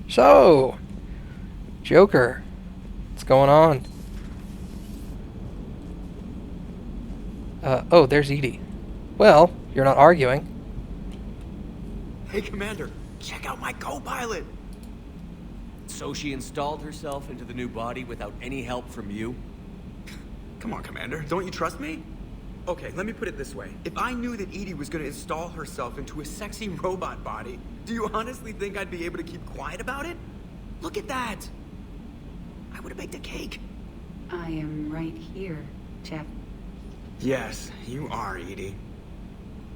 So, Joker, what's going on? Oh, there's Edie. Well, you're not arguing. Hey, Commander, check out my co-pilot! So she installed herself into the new body without any help from you? Come on, Commander, don't you trust me? Okay, let me put it this way. If I knew that Edie was gonna install herself into a sexy robot body, do you honestly think I'd be able to keep quiet about it? Look at that! I would have baked a cake. I am right here, Jeff. Yes, you are, Edie.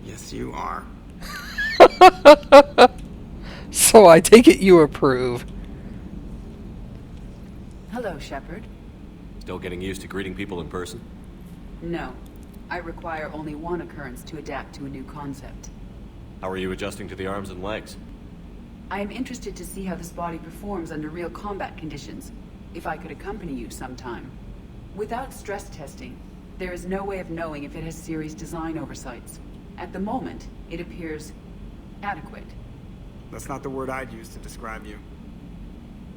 Yes, you are. So I take it you approve. Hello, Shepard. Still getting used to greeting people in person? No. I require only one occurrence to adapt to a new concept. How are you adjusting to the arms and legs? I am interested to see how this body performs under real combat conditions, if I could accompany you sometime. Without stress testing, there is no way of knowing if it has serious design oversights. At the moment, it appears adequate. That's not the word I'd use to describe you.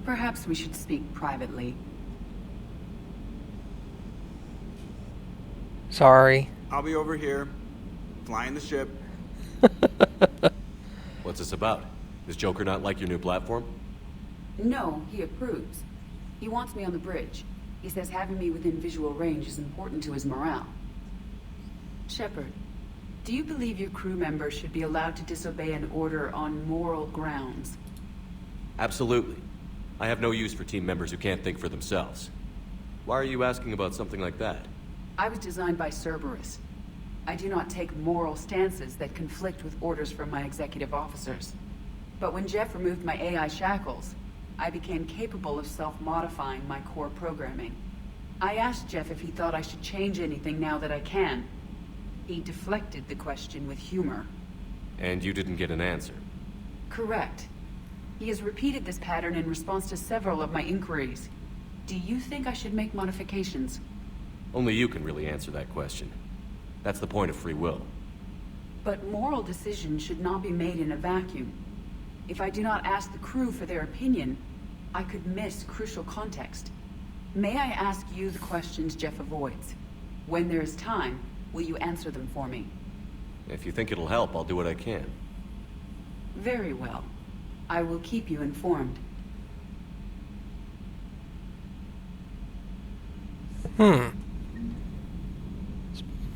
Perhaps we should speak privately. Sorry. I'll be over here, flying the ship. What's this about? Does Joker not like your new platform? No, he approves. He wants me on the bridge. He says having me within visual range is important to his morale. Shepard, do you believe your crew members should be allowed to disobey an order on moral grounds? Absolutely. I have no use for team members who can't think for themselves. Why are you asking about something like that? I was designed by Cerberus. I do not take moral stances that conflict with orders from my executive officers. But when Jeff removed my AI shackles, I became capable of self-modifying my core programming. I asked Jeff if he thought I should change anything now that I can. He deflected the question with humor. And you didn't get an answer? Correct. He has repeated this pattern in response to several of my inquiries. Do you think I should make modifications? Only you can really answer that question. That's the point of free will. But moral decisions should not be made in a vacuum. If I do not ask the crew for their opinion, I could miss crucial context. May I ask you the questions Jeff avoids? When there is time, will you answer them for me? If you think it'll help, I'll do what I can. Very well. I will keep you informed.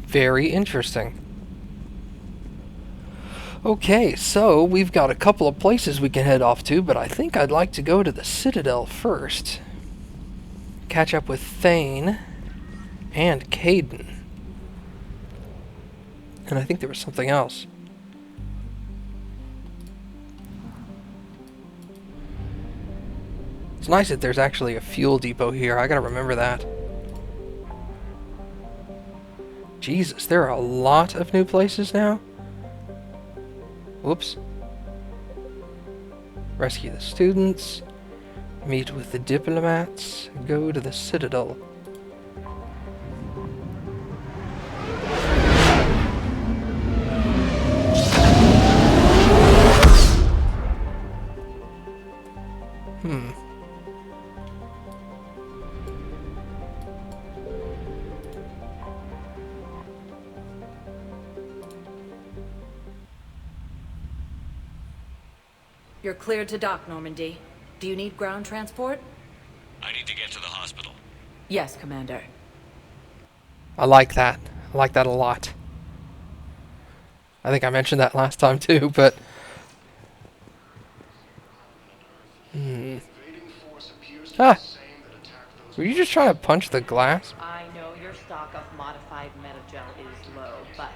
Very interesting. Okay, so we've got a couple of places we can head off to, but I think I'd like to go to the Citadel first. Catch up with Thane and Kaiden. And I think there was something else. It's nice that there's actually a fuel depot here. I gotta remember that. Jesus, there are a lot of new places now. Whoops. Rescue the students. Meet with the diplomats. Go to the Citadel. You're cleared to dock, Normandy. Do you need ground transport? I need to get to the hospital. Yes, Commander. I like that. I like that a lot. I think I mentioned that last time too, but... Ah! Were you just trying to punch the glass? I know your stock of modified metagel is low, but...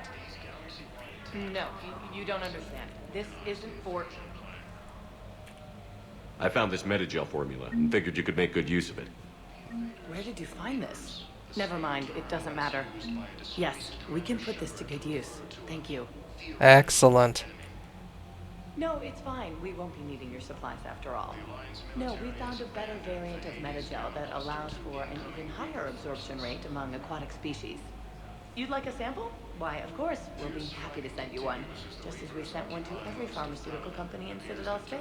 No, you don't understand. This isn't for... I found this metagel formula and figured you could make good use of it. Where did you find this? Never mind, it doesn't matter. Yes, we can put this to good use. Thank you. Excellent. No, it's fine. We won't be needing your supplies after all. No, we found a better variant of metagel that allows for an even higher absorption rate among aquatic species. You'd like a sample? Why, of course, we'll be happy to send you one, just as we sent one to every pharmaceutical company in Citadel space.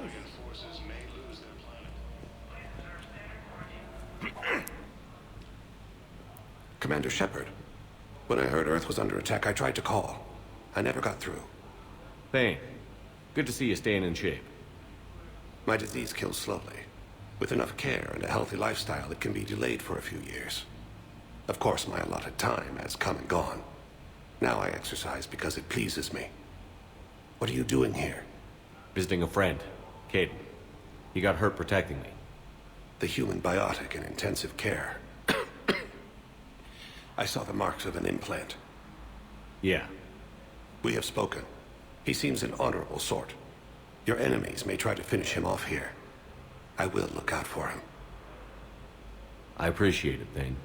Commander Shepard. When I heard Earth was under attack, I tried to call. I never got through. Thane, good to see you staying in shape. My disease kills slowly. With enough care and a healthy lifestyle, it can be delayed for a few years. Of course, my allotted time has come and gone. Now I exercise because it pleases me. What are you doing here? Visiting a friend, Kaiden. He got hurt protecting me. The human biotic in intensive care. I saw the marks of an implant. Yeah. We have spoken. He seems an honorable sort. Your enemies may try to finish him off here. I will look out for him. I appreciate it, Thane.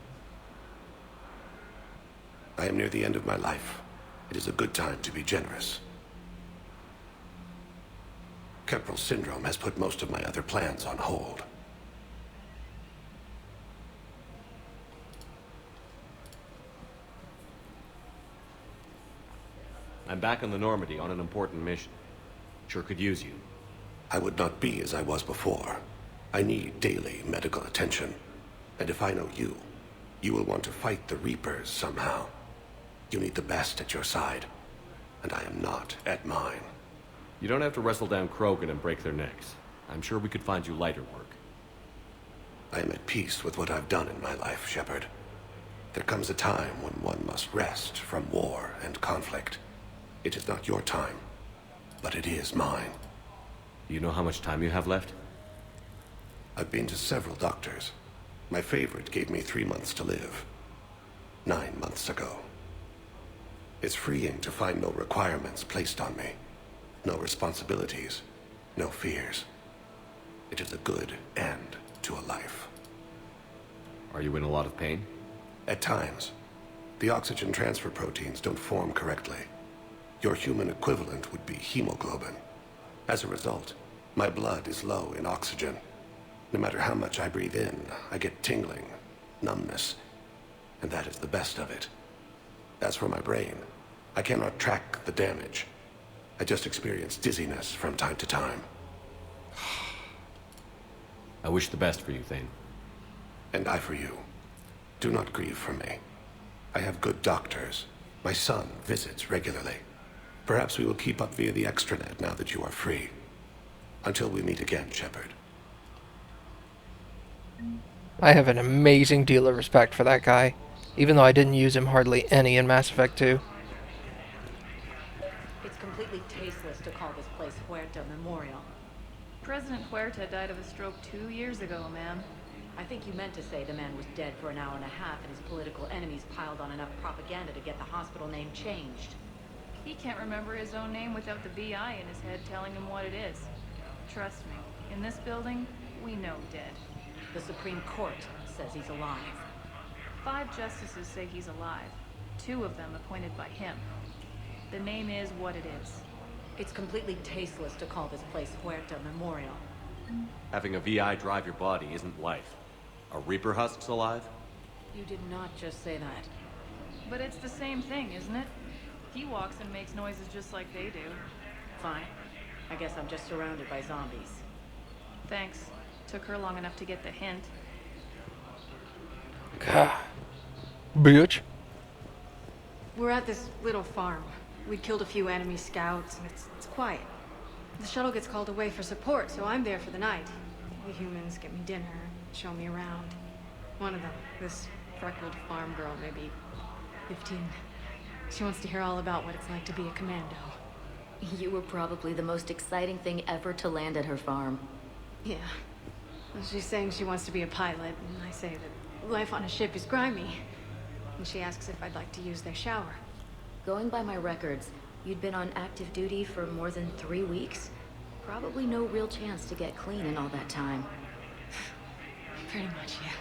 I am near the end of my life. It is a good time to be generous. Kepral syndrome has put most of my other plans on hold. I'm back on the Normandy on an important mission. Sure could use you. I would not be as I was before. I need daily medical attention. And if I know you, you will want to fight the Reapers somehow. You need the best at your side. And I am not at mine. You don't have to wrestle down Krogan and break their necks. I'm sure we could find you lighter work. I am at peace with what I've done in my life, Shepard. There comes a time when one must rest from war and conflict. It is not your time, but it is mine. Do you know how much time you have left? I've been to several doctors. My favorite gave me 3 months to live. 9 months ago. It's freeing to find no requirements placed on me. No responsibilities. No fears. It is a good end to a life. Are you in a lot of pain? At times. The oxygen transfer proteins don't form correctly. Your human equivalent would be hemoglobin. As a result, my blood is low in oxygen. No matter how much I breathe in, I get tingling, numbness, and that is the best of it. As for my brain, I cannot track the damage. I just experience dizziness from time to time. I wish the best for you, Thane. And I for you. Do not grieve for me. I have good doctors. My son visits regularly. Perhaps we will keep up via the extranet now that you are free. Until we meet again, Shepard. I have an amazing deal of respect for that guy, even though I didn't use him hardly any in Mass Effect 2. It's completely tasteless to call this place Huerta Memorial. President Huerta died of a stroke 2 years ago, ma'am. I think you meant to say the man was dead for an hour and a half and his political enemies piled on enough propaganda to get the hospital name changed. He can't remember his own name without the VI in his head telling him what it is. Trust me, in this building, we know dead. The Supreme Court says he's alive. 5 justices say he's alive. 2 of them appointed by him. The name is what it is. It's completely tasteless to call this place Huerta Memorial. Having a VI drive your body isn't life. Are Reaper husks alive? You did not just say that. But it's the same thing, isn't it? He walks and makes noises just like they do. Fine. I guess I'm just surrounded by zombies. Thanks. Took her long enough to get the hint. Gah. Bitch. We're at this little farm. We killed a few enemy scouts, and it's quiet. The shuttle gets called away for support, so I'm there for the night. The humans get me dinner, show me around. One of them, this freckled farm girl, maybe 15. She wants to hear all about what it's like to be a commando. You were probably the most exciting thing ever to land at her farm. Yeah. Well, she's saying she wants to be a pilot, and I say that life on a ship is grimy. And she asks if I'd like to use their shower. Going by my records, you'd been on active duty for more than 3 weeks. Probably no real chance to get clean in all that time. Pretty much, yeah.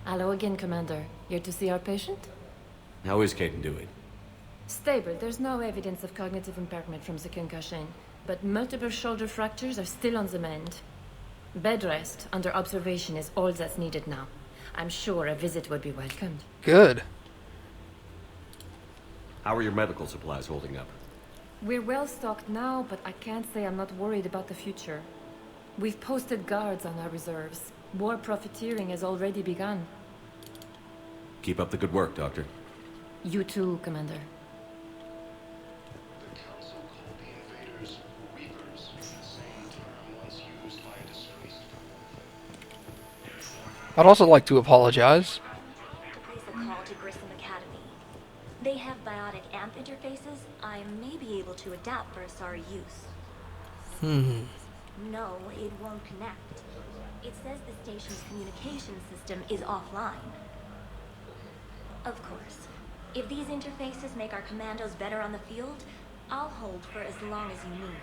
Hello again, Commander. Here to see our patient? How is Kaiden doing? Stable. There's no evidence of cognitive impairment from the concussion, but multiple shoulder fractures are still on the mend. Bed rest under observation is all that's needed now. I'm sure a visit would be welcomed. Good. How are your medical supplies holding up? We're well stocked now, but I can't say I'm not worried about the future. We've posted guards on our reserves. War profiteering has already begun. Keep up the good work, Doctor. You too, Commander. The Council called the invaders Reapers, the same term once used by a disgraced I'd also like to apologize. To place a call to Grissom Academy. They have biotic amp interfaces I may be able to adapt for Asari use. No, it won't connect. It says the station's communication system is offline. Of course, if these interfaces make our commandos better on the field, I'll hold for as long as you need.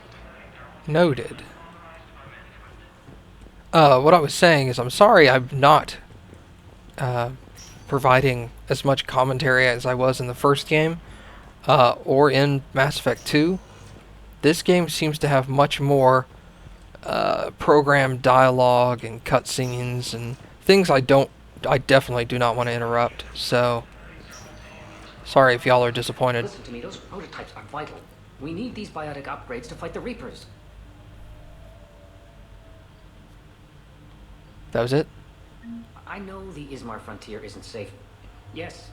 Noted. What I was saying is I'm sorry I'm not providing as much commentary as I was in the first game, or in Mass Effect 2. This game seems to have much more programmed dialogue and cutscenes and things I definitely do not want to interrupt, so sorry if y'all are disappointed. Listen to me, those prototypes are vital. We need these biotic upgrades to fight the Reapers. That was it? I know the Ismar frontier isn't safe. Yes.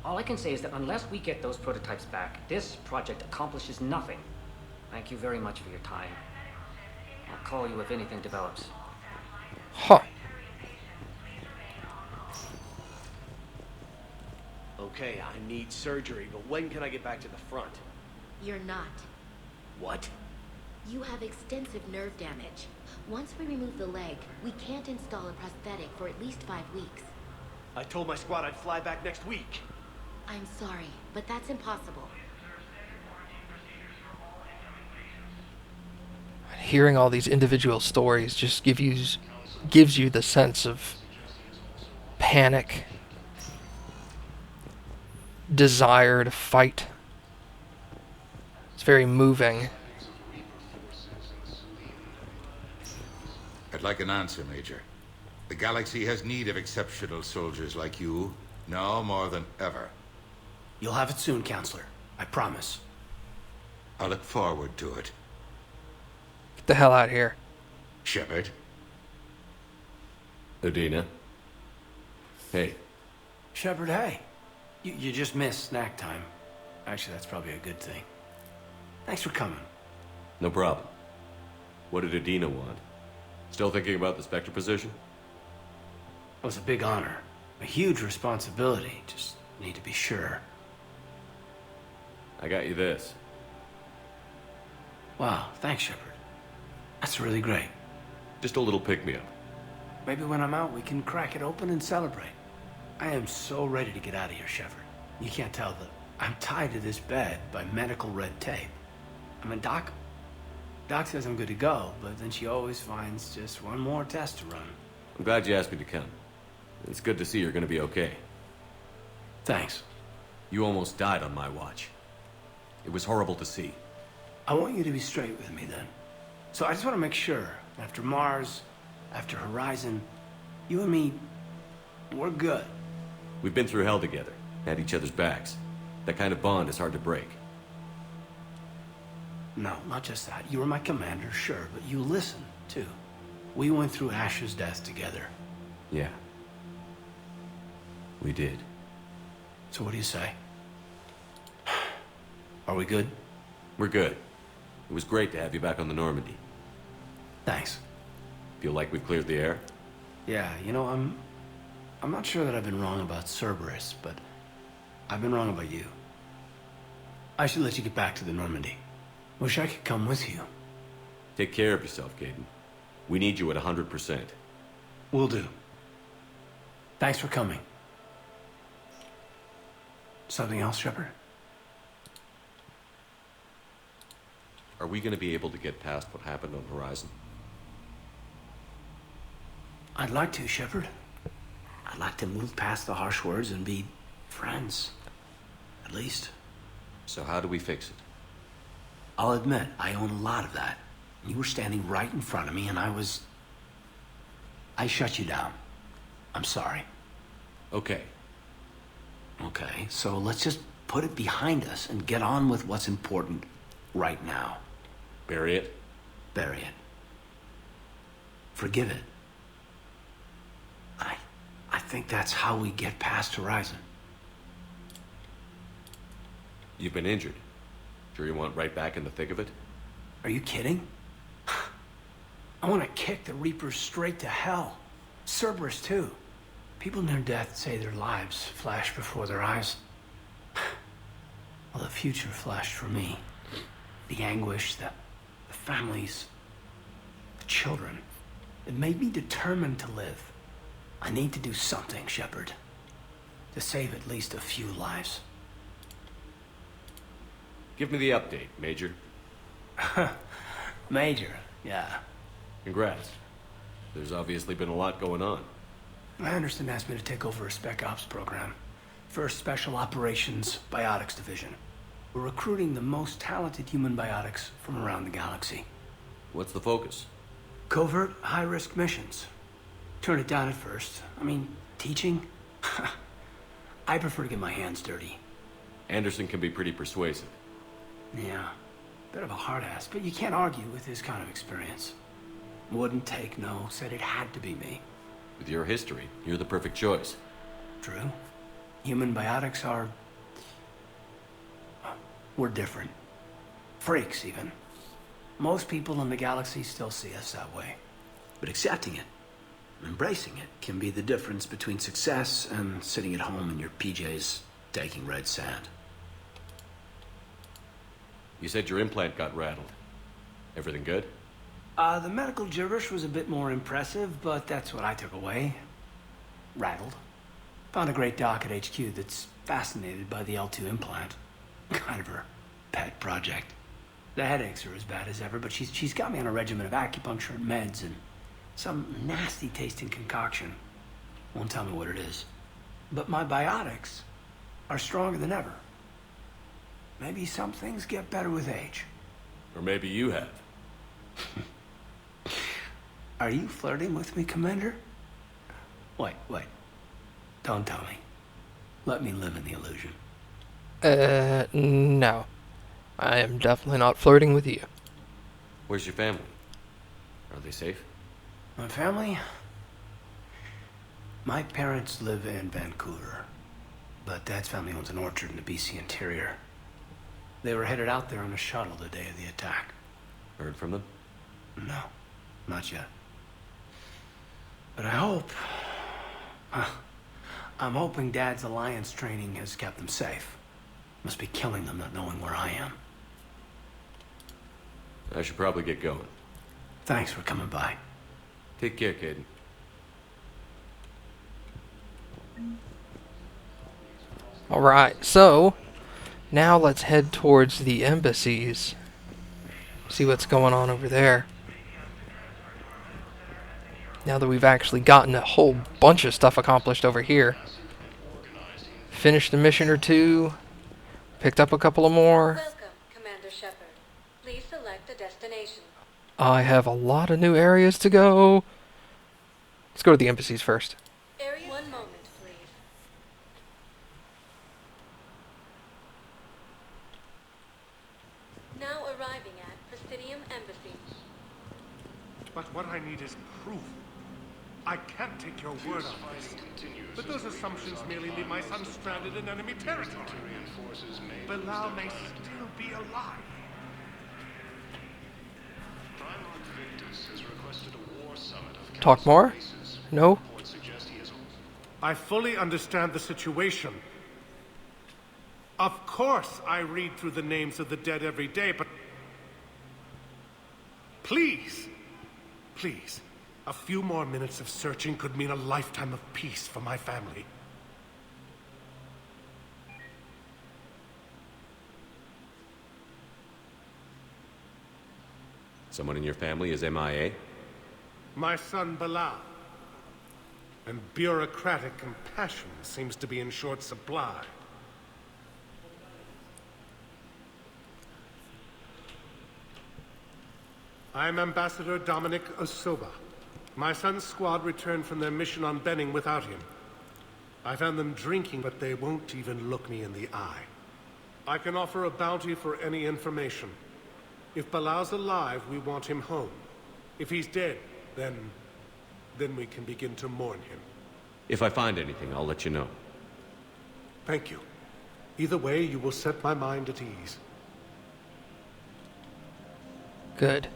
All I can say is that unless we get those prototypes back, this project accomplishes nothing. Thank you very much for your time. I'll call you if anything develops. Huh. Okay, I need surgery, but when can I get back to the front? You're not. What? You have extensive nerve damage. Once we remove the leg, we can't install a prosthetic for at least 5 weeks. I told my squad I'd fly back next week. I'm sorry, but that's impossible. Hearing all these individual stories just gives you the sense of panic, desire to fight. It's very moving. I'd like an answer, Major. The galaxy has need of exceptional soldiers like you, now more than ever. You'll have it soon, Counselor. I promise. I look forward to it. Get the hell out of here. Shepard. Udina. Hey. Shepard, hey. You just missed snack time. Actually, that's probably a good thing. Thanks for coming. No problem. What did Udina want? Still thinking about the Spectre position? It was a big honor. A huge responsibility. Just need to be sure. I got you this. Wow, thanks, Shepard. That's really great. Just a little pick-me-up. Maybe when I'm out, we can crack it open and celebrate. I am so ready to get out of here, Shepard. You can't tell that I'm tied to this bed by medical red tape. I mean, Doc says I'm good to go, but then she always finds just one more test to run. I'm glad you asked me to come. It's good to see you're gonna be okay. Thanks. You almost died on my watch. It was horrible to see. I want you to be straight with me then. So I just want to make sure, after Mars, after Horizon, you and me, we're good. We've been through hell together, had each other's backs. That kind of bond is hard to break. No, not just that. You were my commander, sure, but you listened, too. We went through Ash's death together. Yeah. We did. So what do you say? Are we good? We're good. It was great to have you back on the Normandy. Thanks. Feel like we've cleared the air? Yeah, you know, I'm not sure that I've been wrong about Cerberus, but I've been wrong about you. I should let you get back to the Normandy. Wish I could come with you. Take care of yourself, Kaiden. We need you at 100%. Will do. Thanks for coming. Something else, Shepard? Are we going to be able to get past what happened on Horizon? I'd like to, Shepard. I'd like to move past the harsh words and be friends. At least. So how do we fix it? I'll admit, I own a lot of that. You were standing right in front of me and I shut you down. I'm sorry. Okay. Okay, so let's just put it behind us and get on with what's important right now. Bury it? Bury it. Forgive it. I think that's how we get past Horizon. You've been injured. Sure you want right back in the thick of it? Are you kidding? I want to kick the Reapers straight to hell. Cerberus, too. People near death say their lives flash before their eyes. Well, the future flashed for me. The anguish, the families, the children. It made me determined to live. I need to do something, Shepard. To save at least a few lives. Give me the update, Major. Major, yeah. Congrats. There's obviously been a lot going on. Anderson asked me to take over a Spec Ops program. First Special Operations Biotics Division. We're recruiting the most talented human biotics from around the galaxy. What's the focus? Covert, high-risk missions. Turn it down at first. I mean, teaching? I prefer to get my hands dirty. Anderson can be pretty persuasive. Yeah, bit of a hard ass, but you can't argue with his kind of experience. Wouldn't take no, said it had to be me. With your history, you're the perfect choice. True. Human biotics are... we're different. Freaks, even. Most people in the galaxy still see us that way. But accepting it, embracing it, can be the difference between success and sitting at home in your PJs taking red sand. You said your implant got rattled. Everything good? The medical gibberish was a bit more impressive, but that's what I took away. Rattled. Found a great doc at HQ that's fascinated by the L2 implant. Kind of her pet project. The headaches are as bad as ever, but she's got me on a regimen of acupuncture and meds and some nasty-tasting concoction. Won't tell me what it is. But my biotics are stronger than ever. Maybe some things get better with age. Or maybe you have. Are you flirting with me, Commander? Wait. Don't tell me. Let me live in the illusion. No. I am definitely not flirting with you. Where's your family? Are they safe? My family? My parents live in Vancouver, but Dad's family owns an orchard in the BC interior. They were headed out there on a shuttle the day of the attack. Heard from them? No, not yet. But I hope... I'm hoping Dad's Alliance training has kept them safe. Must be killing them not knowing where I am. I should probably get going. Thanks for coming by. Take care, Kaiden. Alright, so now let's head towards the embassies. See what's going on over there. Now that we've actually gotten a whole bunch of stuff accomplished over here. Finished a mission or two. Picked up a couple of more. Welcome, Commander Shepard. Please select a destination. I have a lot of new areas to go. Let's go to the embassies first. Area. One moment, please. Now arriving at Presidium Embassy. But what I need is proof. I can't take your word on this. But those assumptions merely leave my son stranded in enemy territory. Bilal may still be alive. Talk more? No? I fully understand the situation. Of course I read through the names of the dead every day, but... Please, a few more minutes of searching could mean a lifetime of peace for my family. Someone in your family is MIA? My son Bilal. And bureaucratic compassion seems to be in short supply. I'm Ambassador Dominic Osoba. My son's squad returned from their mission on Benning without him. I found them drinking, but they won't even look me in the eye. I can offer a bounty for any information. If Balau's alive, we want him home. If he's dead, then we can begin to mourn him. If I find anything, I'll let you know. Thank you. Either way, you will set my mind at ease. Good.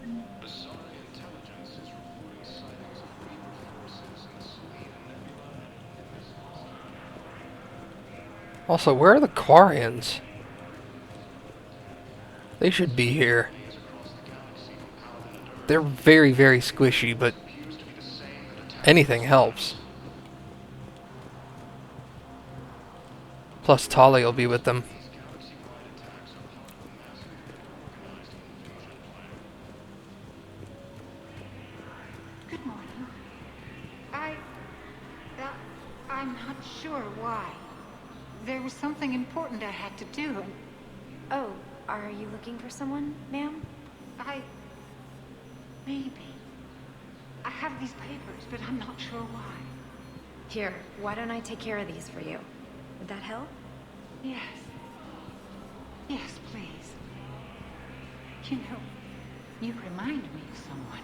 Also, where are the Quarians? They should be here. They're very, very squishy, but anything helps. Plus, Tali will be with them. Good morning. I'm not sure why. There was something important I had to do, and... Oh, are you looking for someone, ma'am? Maybe. I have these papers, but I'm not sure why. Here, why don't I take care of these for you? Would that help? Yes. Yes, please. You know, you remind me of someone.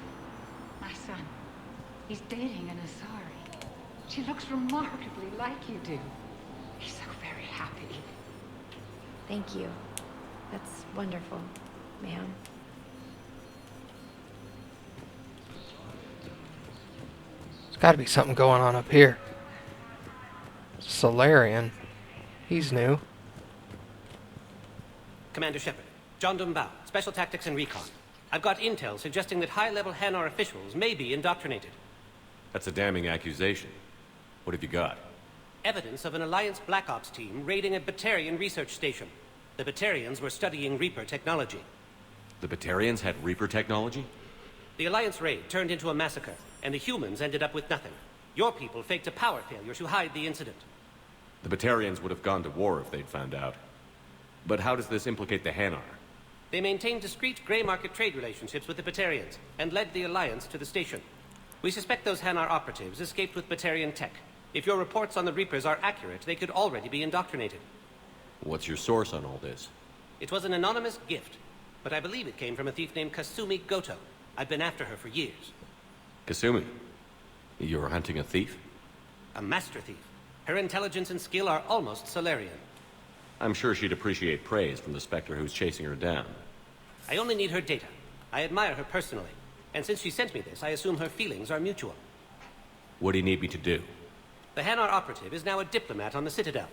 My son. He's dating an Asari. She looks remarkably like you do. He's so very happy. Thank you. That's wonderful, ma'am. There's got to be something going on up here. Solarian. He's new. Commander Shepard, John Dumbao, Special Tactics and Recon. I've got intel suggesting that high-level Hanar officials may be indoctrinated. That's a damning accusation. What have you got? Evidence of an Alliance Black Ops team raiding a Batarian research station. The Batarians were studying Reaper technology. The Batarians had Reaper technology? The Alliance raid turned into a massacre, and the humans ended up with nothing. Your people faked a power failure to hide the incident. The Batarians would have gone to war if they'd found out. But how does this implicate the Hanar? They maintained discreet gray market trade relationships with the Batarians, and led the Alliance to the station. We suspect those Hanar operatives escaped with Batarian tech. If your reports on the Reapers are accurate, they could already be indoctrinated. What's your source on all this? It was an anonymous gift, but I believe it came from a thief named Kasumi Goto. I've been after her for years. Kasumi? You're hunting a thief? A master thief. Her intelligence and skill are almost Solarian. I'm sure she'd appreciate praise from the Spectre who's chasing her down. I only need her data. I admire her personally. And since she sent me this, I assume her feelings are mutual. What do you need me to do? The Hanar operative is now a diplomat on the Citadel.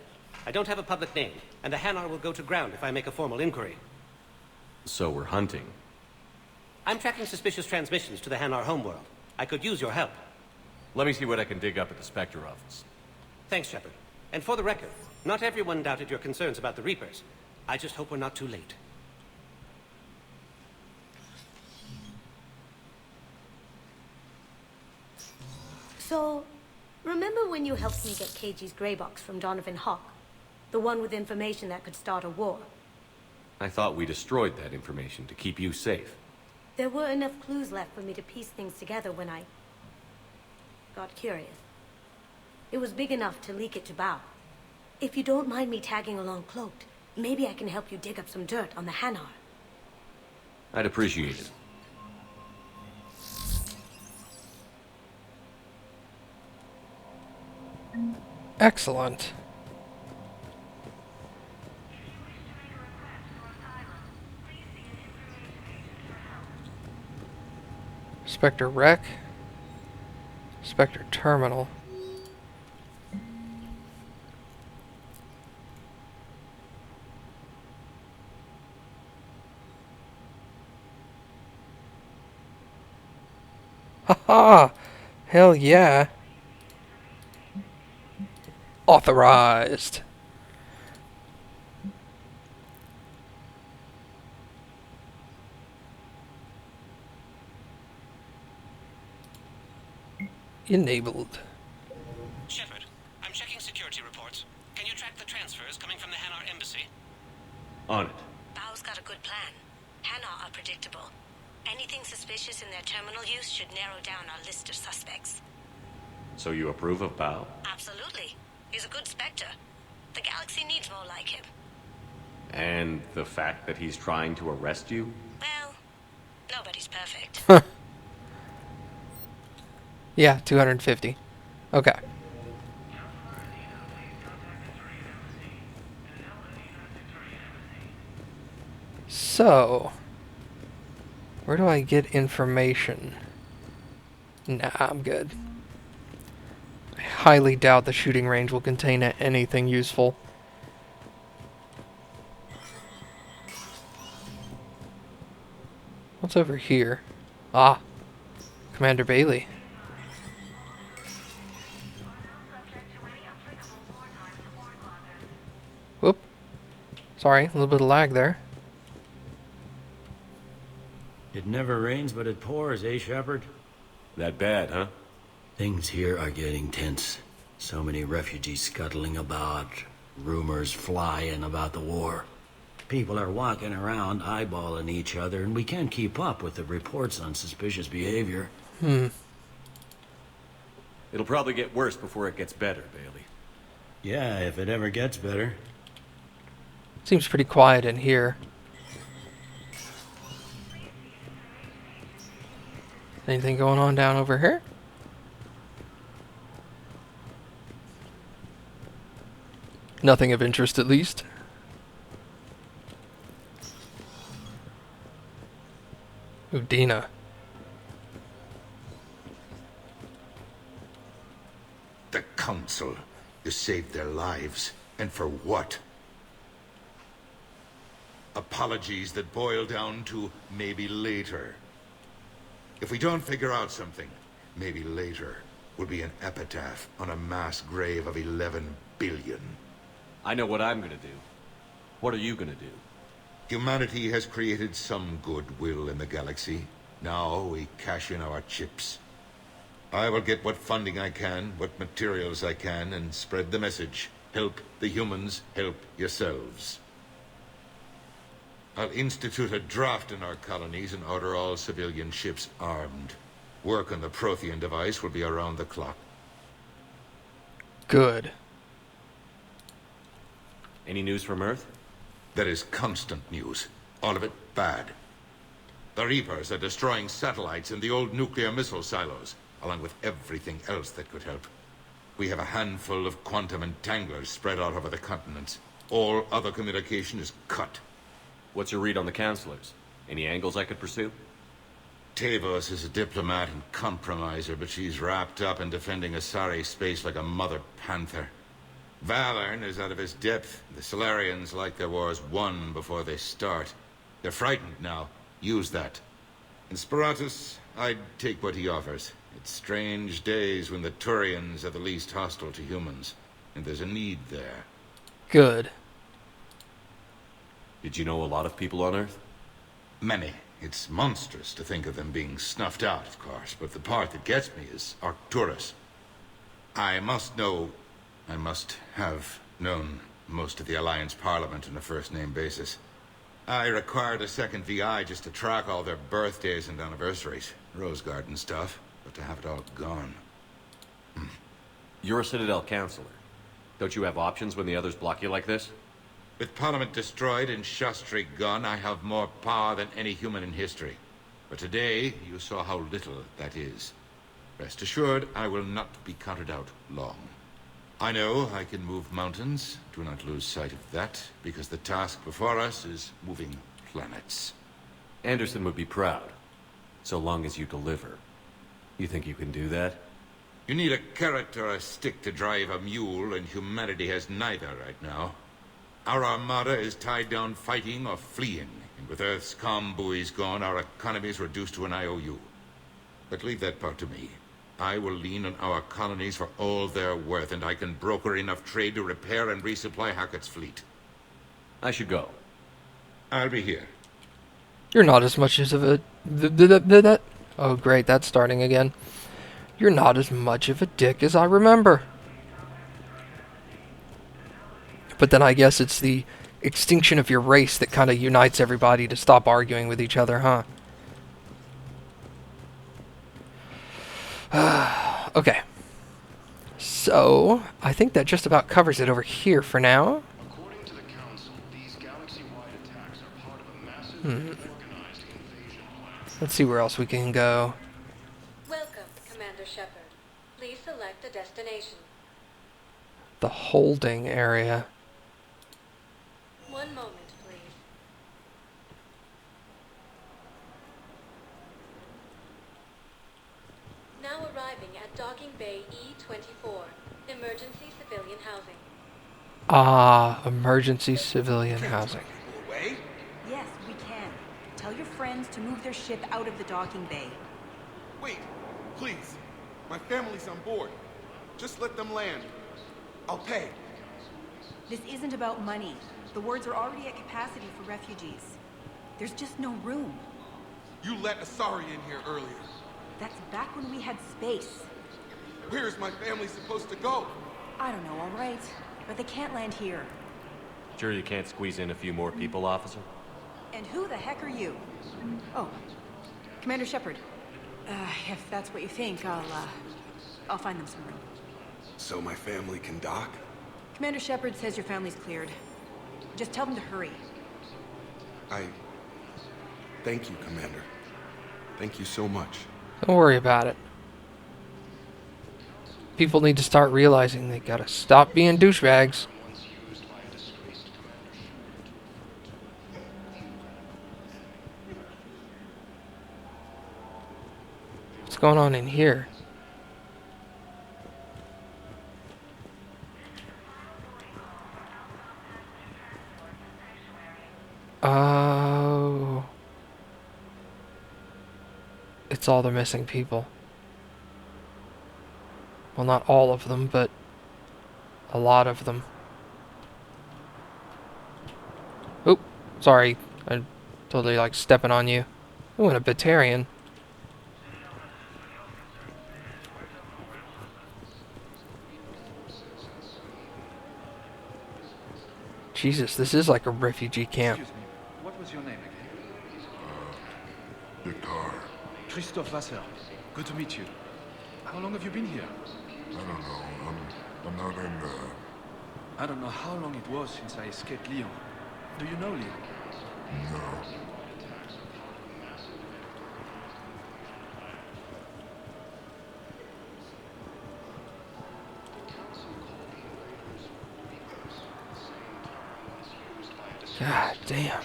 I don't have a public name, and the Hanar will go to ground if I make a formal inquiry. So we're hunting. I'm tracking suspicious transmissions to the Hanar homeworld. I could use your help. Let me see what I can dig up at the Spectre office. Thanks, Shepard. And for the record, not everyone doubted your concerns about the Reapers. I just hope we're not too late. So, remember when you helped me get KG's gray box from Donovan Hawk? The one with information that could start a war? I thought we destroyed that information to keep you safe. There were enough clues left for me to piece things together when I got curious. It was big enough to leak it to Bao. If you don't mind me tagging along cloaked, maybe I can help you dig up some dirt on the Hanar. I'd appreciate it. Excellent. Spectre Rec. Spectre Terminal. Haha! Hell yeah! Authorized. Enabled. Shepard, I'm checking security reports. Can you track the transfers coming from the Hanar embassy? On it. Bao's got a good plan. Hanar are predictable. Anything suspicious in their terminal use should narrow down our list of suspects. So you approve of Bao? Absolutely. He's a good Spectre. The galaxy needs more like him. And the fact that he's trying to arrest you? Well, nobody's perfect. Yeah, 250. Okay. So, where do I get information? Nah, I'm good. I highly doubt the shooting range will contain anything useful. What's over here? Ah, Commander Bailey. Whoop. Sorry, a little bit of lag there. It never rains, but it pours, eh, Shepard? That bad, huh? Things here are getting tense. So many refugees scuttling about, rumors flying about the war. People are walking around eyeballing each other, and we can't keep up with the reports on suspicious behavior. It'll probably get worse before it gets better, Bailey. Yeah, if it ever gets better. Seems pretty quiet in here. Anything going on down over here? Nothing of interest, at least. Udina. The Council. You saved their lives. And for what? Apologies that boil down to maybe later. If we don't figure out something, maybe later will be an epitaph on a mass grave of 11 billion. I know what I'm gonna do. What are you gonna do? Humanity has created some goodwill in the galaxy. Now we cash in our chips. I will get what funding I can, what materials I can, and spread the message. Help the humans, help yourselves. I'll institute a draft in our colonies and order all civilian ships armed. Work on the Prothean device will be around the clock. Good. Any news from Earth? There is constant news. All of it bad. The Reapers are destroying satellites in the old nuclear missile silos, along with everything else that could help. We have a handful of quantum entanglers spread out over the continents. All other communication is cut. What's your read on the counselors? Any angles I could pursue? Tavos is a diplomat and compromiser, but she's wrapped up in defending Asari space like a mother panther. Valorn is out of his depth. The Solarians like their wars won before they start. They're frightened now. Use that. In Sparatus, I'd take what he offers. It's strange days when the Turians are the least hostile to humans, and there's a need there. Good. Did you know a lot of people on Earth? Many. It's monstrous to think of them being snuffed out, of course, but the part that gets me is Arcturus. I must have known most of the Alliance Parliament on a first-name basis. I required a second VI just to track all their birthdays and anniversaries. Rose Garden stuff, but to have it all gone. You're a Citadel counselor. Don't you have options when the others block you like this? With Parliament destroyed and Shastri gone, I have more power than any human in history. But today, you saw how little that is. Rest assured, I will not be counted out long. I know I can move mountains. Do not lose sight of that, because the task before us is moving planets. Anderson would be proud, so long as you deliver. You think you can do that? You need a carrot or a stick to drive a mule, and humanity has neither right now. Our armada is tied down fighting or fleeing, and with Earth's comm buoys gone, our economy is reduced to an IOU. But leave that part to me. I will lean on our colonies for all they're worth, and I can broker enough trade to repair and resupply Hackett's fleet. I should go. I'll be here. You're not as much as of a... Oh, great, that's starting again. You're not as much of a dick as I remember. But then I guess it's the extinction of your race that kind of unites everybody to stop arguing with each other, huh? Okay. So, I think that just about covers it over here for now. According to the Council, these galaxies galaxy-wide attacks are part of a massive organized invasion plan. Let's see where else we can go. Welcome, Commander Shepard. Please select a destination. The holding area. One moment, please. Now arriving at Docking Bay E-24, emergency civilian housing. Ah, emergency civilian housing. Away? Yes, we can. Tell your friends to move their ship out of the docking bay. Wait, please. My family's on board. Just let them land. I'll pay. This isn't about money. The wards are already at capacity for refugees. There's just no room. You let Asari in here earlier. That's back when we had space. Where is my family supposed to go? I don't know, all right. But they can't land here. Sure you can't squeeze in a few more people, officer? And who the heck are you? Oh, Commander Shepard. If that's what you think, I'll find them some room. So my family can dock? Commander Shepard says your family's cleared. Just tell them to hurry. Thank you, Commander. Thank you so much. Don't worry about it. People need to start realizing they gotta stop being douchebags. What's going on in here? Oh. It's all the missing people. Well, not all of them, but a lot of them. Oop, sorry. I'm totally like stepping on you. Ooh, and a Batarian. Jesus, this is like a refugee camp. Excuse me, what was your name again? Victor. Christoph Wasser. Good to meet you. How long have you been here? I don't know. I'm not in there. I don't know how long it was since I escaped Lyon. Do you know Lyon? No. God damn.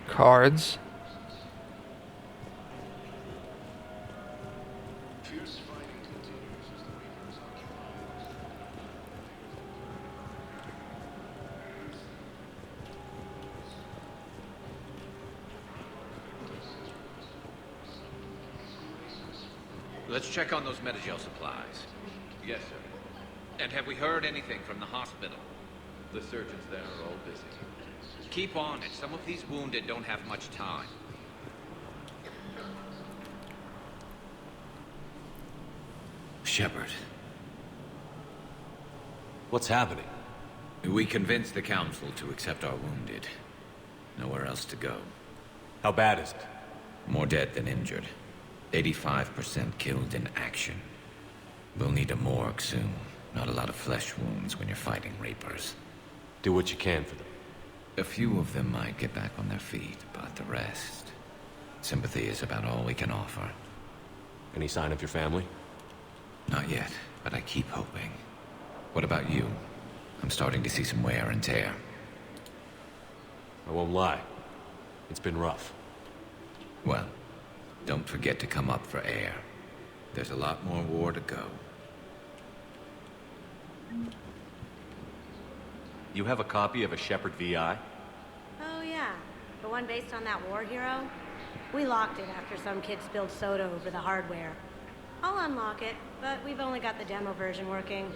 Cards. Let's check on those Metagel supplies. Yes, sir. And have we heard anything from the hospital? The surgeons there are all busy. Keep on it. Some of these wounded don't have much time. Shepard. What's happening? We convinced the Council to accept our wounded. Nowhere else to go. How bad is it? More dead than injured. 85% killed in action. We'll need a morgue soon. Not a lot of flesh wounds when you're fighting Reapers. Do what you can for them. A few of them might get back on their feet, but the rest... Sympathy is about all we can offer. Any sign of your family? Not yet, but I keep hoping. What about you? I'm starting to see some wear and tear. I won't lie. It's been rough. Well, don't forget to come up for air. There's a lot more war to go. You have a copy of a Shepard VI? Oh, yeah. The one based on that war hero? We locked it after some kid spilled soda over the hardware. I'll unlock it, but we've only got the demo version working.